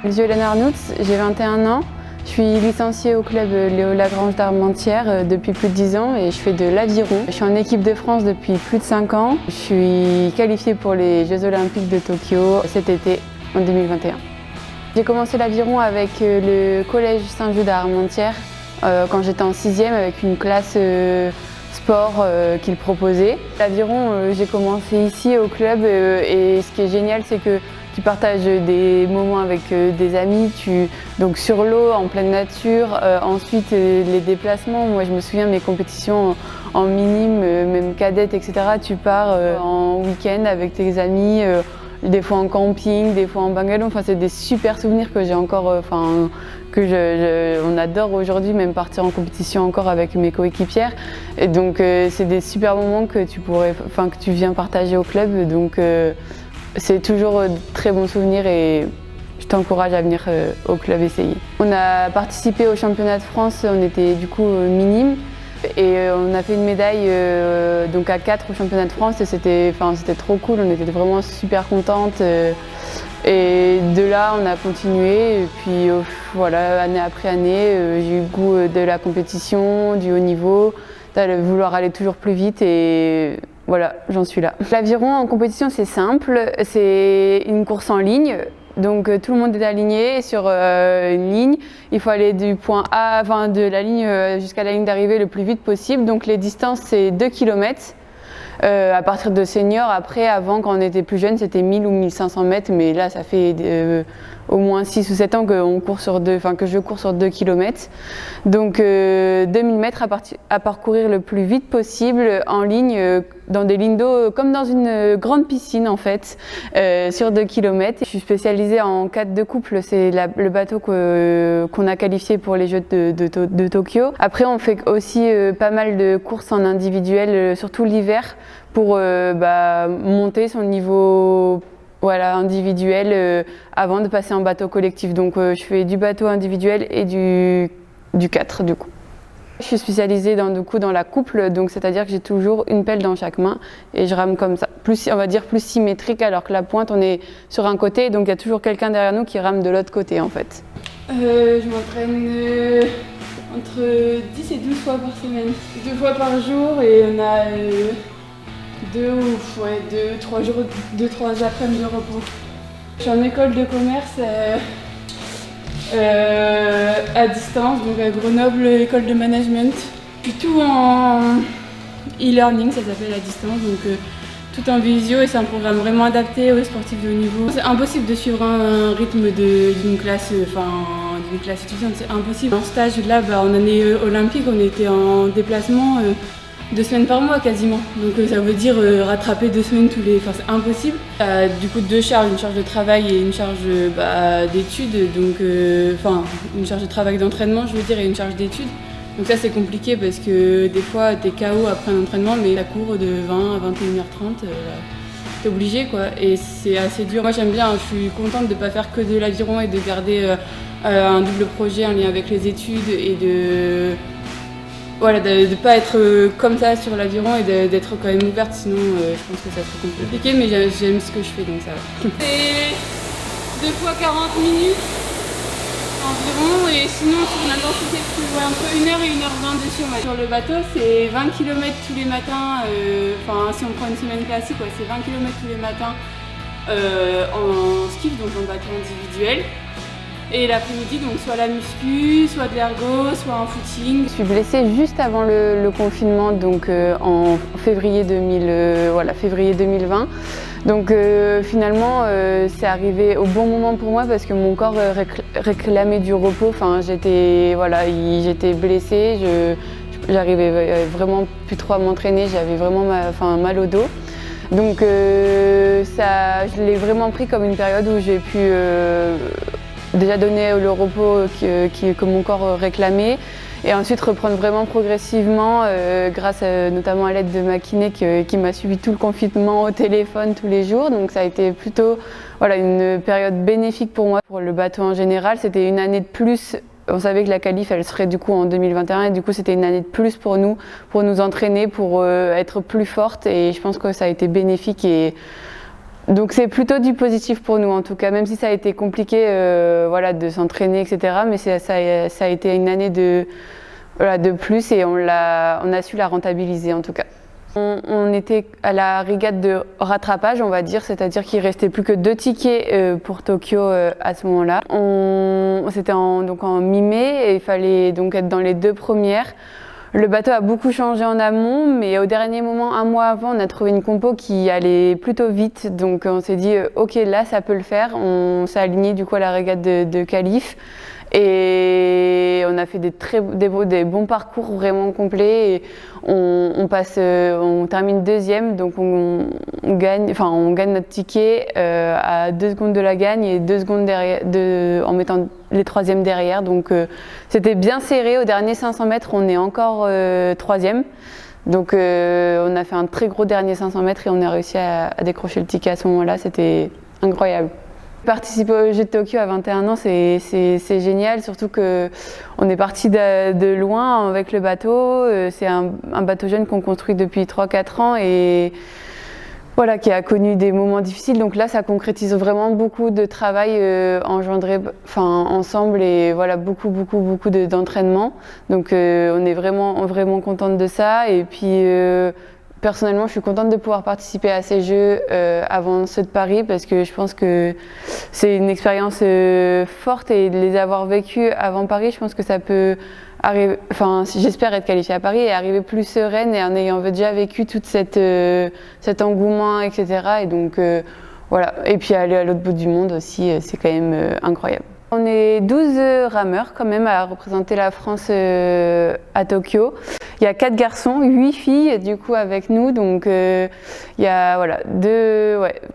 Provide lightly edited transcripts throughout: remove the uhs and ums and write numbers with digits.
Violaine Arnouts, j'ai 21 ans. Je suis licenciée au club Léo Lagrange d'Armentières depuis plus de 10 ans et je fais de l'aviron. Je suis en équipe de France depuis plus de 5 ans. Je suis qualifiée pour les Jeux Olympiques de Tokyo cet été en 2021. J'ai commencé l'aviron avec le collège Saint-Jude à Armentières quand j'étais en 6e avec une classe sport qu'ils proposaient. L'aviron, j'ai commencé ici au club et ce qui est génial, c'est que tu partages des moments avec des amis, donc sur l'eau, en pleine nature. Ensuite, les déplacements. Moi, je me souviens de mes compétitions en minime, même cadette, etc. Tu pars en week-end avec tes amis, des fois en camping, des fois en bungalow. Enfin, c'est des super souvenirs que j'ai encore, on adore aujourd'hui, même partir en compétition encore avec mes coéquipières. Et donc, c'est des super moments que tu viens partager au club. Donc, c'est toujours de très bons souvenirs et je t'encourage à venir au club essayer. On a participé au championnat de France, on était du coup minime et on a fait une médaille donc à 4 au championnat de France et c'était trop cool, on était vraiment super contentes. Et de là, on a continué et puis voilà, année après année, j'ai eu le goût de la compétition, du haut niveau, de vouloir aller toujours plus vite et voilà, j'en suis là. L'aviron en compétition, c'est simple, c'est une course en ligne. Donc tout le monde est aligné sur une ligne. Il faut aller du point A, de la ligne jusqu'à la ligne d'arrivée le plus vite possible. Donc les distances, c'est 2 km. À partir de senior, avant, quand on était plus jeune, c'était 1000 ou 1500 mètres. Mais là, ça fait au moins 6 ou 7 ans que je cours sur 2 km. Donc 2000 mètres à parcourir le plus vite possible en ligne, dans des lignes d'eau, comme dans une grande piscine en fait, sur 2 km. Je suis spécialisée en 4 de couple, c'est le bateau qu'on a qualifié pour les Jeux de Tokyo. Après, on fait aussi pas mal de courses en individuel, surtout l'hiver, pour monter son niveau individuel avant de passer en bateau collectif. Donc je fais du bateau individuel et du 4 du coup. Je suis spécialisée dans la couple, donc c'est-à-dire que j'ai toujours une pelle dans chaque main et je rame comme ça, plus symétrique, alors que la pointe on est sur un côté, donc il y a toujours quelqu'un derrière nous qui rame de l'autre côté en fait. Je m'entraîne entre 10 et 12 fois par semaine, 2 fois par jour et on a 2-3 après-midi de repos. Je suis en école de commerce à distance, donc à Grenoble, école de management. Puis tout en e-learning, ça s'appelle à distance, donc tout en visio et c'est un programme vraiment adapté aux sportifs de haut niveau. C'est impossible de suivre un rythme d'une classe étudiante, c'est impossible. En stage, là, en année olympique, on était en déplacement 2 semaines par mois quasiment, donc ça veut dire rattraper 2 semaines c'est impossible. Du coup 2 charges, une charge de travail et une charge d'études, donc une charge de travail d'entraînement je veux dire et une charge d'études. Donc ça c'est compliqué parce que des fois t'es KO après un entraînement mais la cours de 20 à 21h30, t'es obligé quoi et c'est assez dur. Moi j'aime bien, je suis contente de pas faire que de l'aviron et de garder un double projet en lien avec les études et de ne pas être comme ça sur l'aviron et d'être quand même ouverte, sinon je pense que ça serait compliqué, mais j'aime ce que je fais donc ça va. C'est 2 fois 40 minutes environ et sinon sur l'intensité entre 1h et 1h20 dessus. Sur le bateau c'est 20 km tous les matins, si on prend une semaine classique, c'est 20 km tous les matins en skiff, donc en bateau individuel. Et l'après-midi, donc soit la muscu, soit de l'ergo, soit un footing. Je suis blessée juste avant le confinement, donc en février 2020. Donc finalement, c'est arrivé au bon moment pour moi parce que mon corps réclamait du repos. J'étais blessée, j'arrivais vraiment plus trop à m'entraîner, j'avais vraiment mal au dos. Donc je l'ai vraiment pris comme une période où j'ai pu déjà donner le repos que mon corps réclamait et ensuite reprendre vraiment progressivement grâce notamment à l'aide de ma kiné qui m'a suivi tout le confinement au téléphone tous les jours. Donc ça a été plutôt une période bénéfique pour moi. Pour le bateau en général, c'était une année de plus. On savait que la qualif elle serait du coup en 2021 et du coup c'était une année de plus pour nous entraîner, pour être plus forte et je pense que ça a été bénéfique et Donc c'est plutôt du positif pour nous en tout cas, même si ça a été compliqué voilà, de s'entraîner, etc. Mais ça a été une année voilà, de plus et on a su la rentabiliser en tout cas. On était à la régate de rattrapage, on va dire, c'est-à-dire qu'il restait plus que 2 tickets pour Tokyo à ce moment-là. C'était donc en mi-mai et il fallait donc être dans les 2 premières. Le bateau a beaucoup changé en amont, mais au dernier moment, un mois avant, on a trouvé une compo qui allait plutôt vite. Donc on s'est dit, ok, là ça peut le faire. On s'est aligné du coup à la régate de qualif. Et on a fait des bons parcours vraiment complets. Et on termine 2e, donc on gagne notre ticket à 2 secondes de la gagne et 2 secondes derrière, en mettant les 3e derrière. Donc c'était bien serré. Au dernier 500 mètres, on est encore 3e. Donc on a fait un très gros dernier 500 mètres et on a réussi à décrocher le ticket à ce moment-là. C'était incroyable. Participer aux Jeux de Tokyo à 21 ans, c'est génial, surtout qu'on est parti de loin avec le bateau. C'est un bateau jeune qu'on construit depuis 3-4 ans et voilà, qui a connu des moments difficiles. Donc là, ça concrétise vraiment beaucoup de travail engendré ensemble et voilà, beaucoup d'entraînement. Donc on est vraiment contente de ça. Et puis personnellement, je suis contente de pouvoir participer à ces Jeux avant ceux de Paris parce que je pense que c'est une expérience forte et de les avoir vécues avant Paris, je pense que ça peut arriver. Enfin, j'espère être qualifiée à Paris et arriver plus sereine et en ayant déjà vécu tout cet engouement, etc. Et donc voilà. Et puis aller à l'autre bout du monde aussi, c'est quand même incroyable. On est 12 rameurs quand même à représenter la France à Tokyo. Il y a 4 garçons, 8 filles du coup avec nous, donc il y a voilà,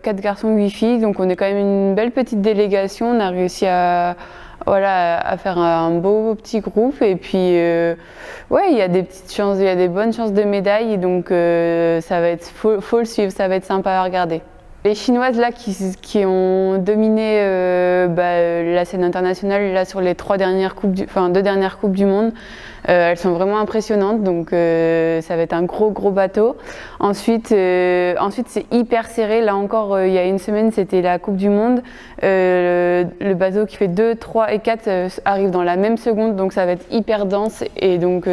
4 garçons, 8 filles, donc on est quand même une belle petite délégation. On a réussi à faire un beau petit groupe et puis ouais, il y a des petites chances, il y a des bonnes chances de médailles, donc ça va être faut le suivre, ça va être sympa à regarder. Les Chinoises là qui ont dominé la scène internationale là sur les 2 dernières coupes du monde, elles sont vraiment impressionnantes, donc ça va être un gros bateau. Ensuite c'est hyper serré. Là encore, il y a une semaine, c'était la Coupe du Monde. Le bateau qui fait 2, 3 et 4 arrive dans la même seconde, donc ça va être hyper dense et donc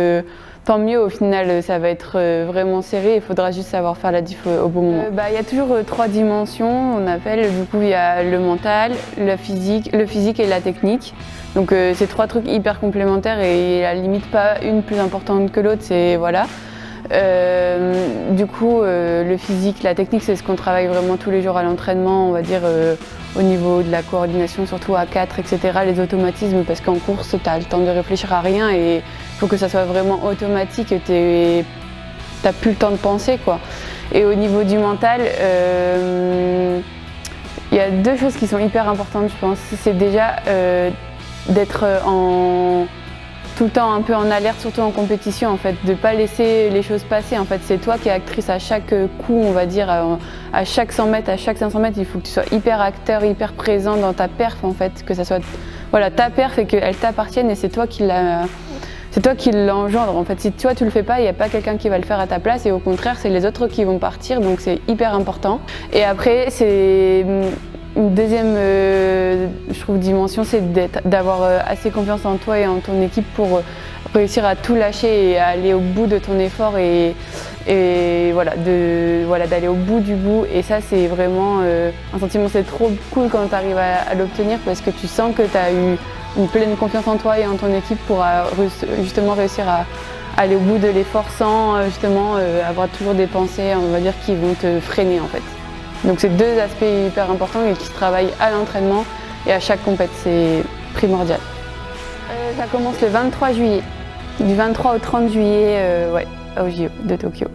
tant mieux, au final ça va être vraiment serré, il faudra juste savoir faire la diff au bon moment. Il y a toujours 3 dimensions, on appelle, du coup il y a le mental, le physique et la technique. Donc c'est 3 trucs hyper complémentaires et à la limite pas une plus importante que l'autre, c'est voilà. Du coup le physique, la technique, c'est ce qu'on travaille vraiment tous les jours à l'entraînement, on va dire au niveau de la coordination, surtout à 4, etc. Les automatismes, parce qu'en course tu as le temps de réfléchir à rien et il faut que ça soit vraiment automatique, tu n'as plus le temps de penser, quoi. Et au niveau du mental, il y a 2 choses qui sont hyper importantes, je pense. C'est déjà d'être tout le temps un peu en alerte, surtout en compétition, en fait, de pas laisser les choses passer. En fait, c'est toi qui es actrice à chaque coup, on va dire, à chaque 100 mètres, à chaque 500 mètres, il faut que tu sois hyper acteur, hyper présent dans ta perf, en fait, que ça soit voilà, ta perf et qu'elle t'appartienne et c'est toi qui l'engendre. En fait, si toi tu le fais pas, il n'y a pas quelqu'un qui va le faire à ta place et au contraire, c'est les autres qui vont partir, donc c'est hyper important. Et après, c'est une deuxième, je trouve, dimension, c'est d'avoir assez confiance en toi et en ton équipe pour réussir à tout lâcher et à aller au bout de ton effort et d'aller au bout du bout. Et ça, c'est vraiment un sentiment, c'est trop cool quand tu arrives à l'obtenir parce que tu sens que tu as eu une pleine confiance en toi et en ton équipe pour justement réussir à aller au bout de l'effort sans justement avoir toujours des pensées, on va dire, qui vont te freiner en fait. Donc c'est 2 aspects hyper importants et qui se travaillent à l'entraînement et à chaque compète, c'est primordial. Ça commence le 23 juillet, du 23 au 30 juillet aux JO de Tokyo.